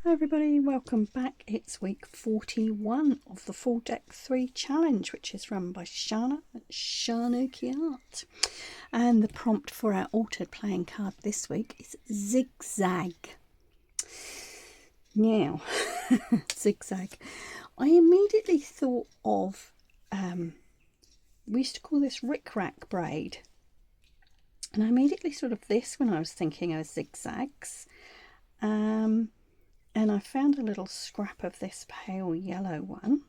Hi everybody, welcome back. It's week 41 of the Full Deck 3 challenge, which is run by Shana at Shana. And the prompt for our altered playing card this week is Zig Zag. Now, Zig Zag. I immediately thought of, we used to call this rick-rack braid. And I immediately thought of this when I was thinking of zigzags. And I found a little scrap of this pale yellow one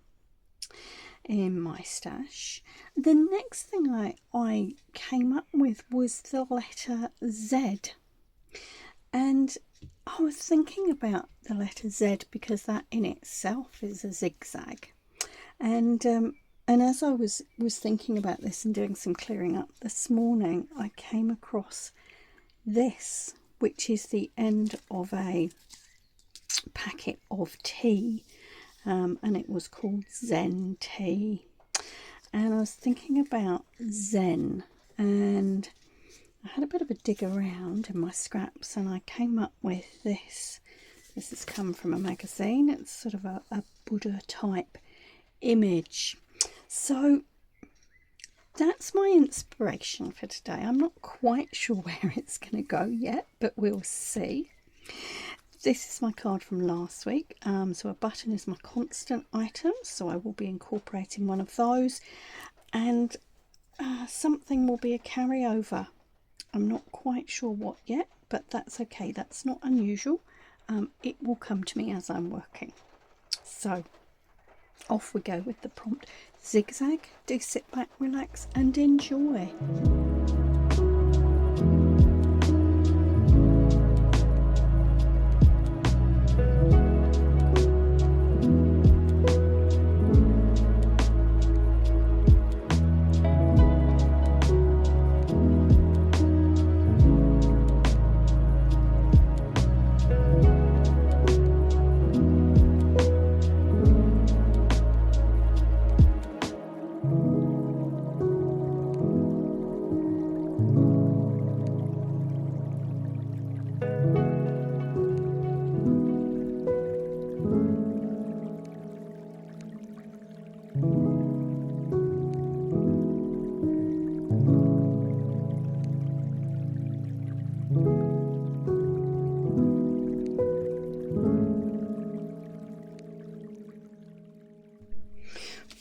in my stash. The next thing I came up with was the letter Z. And I was thinking about the letter Z because that in itself is a zigzag. And as I was thinking about this and doing some clearing up this morning, I came across this, which is the end of a packet of tea, and it was called Zen tea. And I was thinking about Zen, and I had a bit of a dig around in my scraps, and I came up with this. This has come from a magazine. It's sort of a Buddha type image. So that's my inspiration for today. I'm not quite sure where it's going to go yet, but we'll see. This is my card from last week, so a button is my constant item, so I will be incorporating one of those, and something will be a carryover. I'm not quite sure what yet, but that's okay, that's not unusual. It will come to me as I'm working. So off we go with the prompt. Zigzag. Do sit back, relax and enjoy.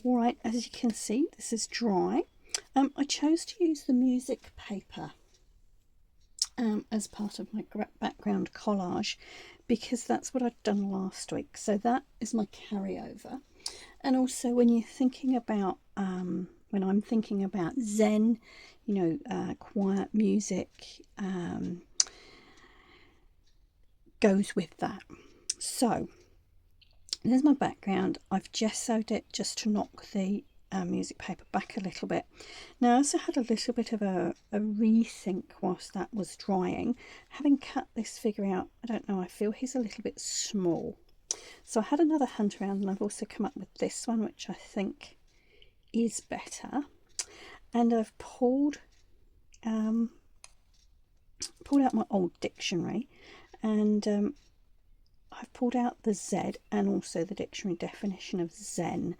Alright, as you can see, this is dry. I chose to use the music paper as part of my background collage because that's what I'd done last week. So that is my carryover. And also when you're thinking about, when I'm thinking about Zen, you know, quiet music goes with that. So there's my background. I've gessoed it just to knock the music paper back a little bit. Now I also had a little bit of a rethink whilst that was drying. Having cut this figure out, I don't know, I feel he's a little bit small. So I had another hunt around, and I've also come up with this one, which I think is better. And I've pulled out my old dictionary, and I've pulled out the Z and also the dictionary definition of Zen.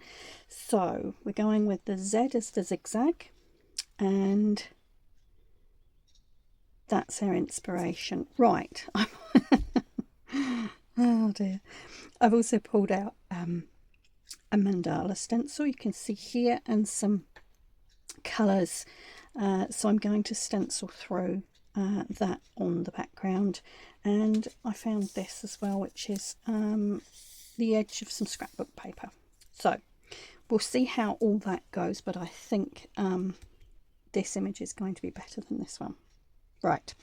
So we're going with the Z as the zigzag, and that's our inspiration. Right. Oh dear. I've also pulled out a mandala stencil, you can see here, and some colours. So I'm going to stencil through that on the background. And I found this as well, which is the edge of some scrapbook paper. So we'll see how all that goes, but I think this image is going to be better than this one. Right.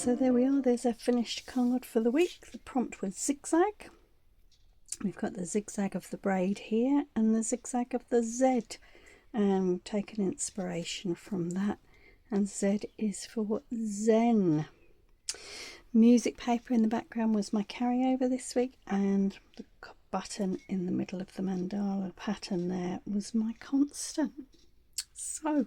So there we are, there's a finished card for the week. The prompt was zigzag. We've got the zigzag of the braid here and the zigzag of the Z. Taken inspiration from that, and Z is for Zen. Music paper in the background was my carryover this week, and the button in the middle of the mandala pattern there was my constant. So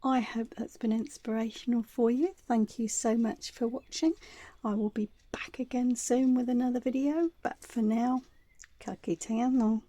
I hope that's been inspirational for you. Thank you so much for watching. I will be back again soon with another video, but for now, ka kite anō.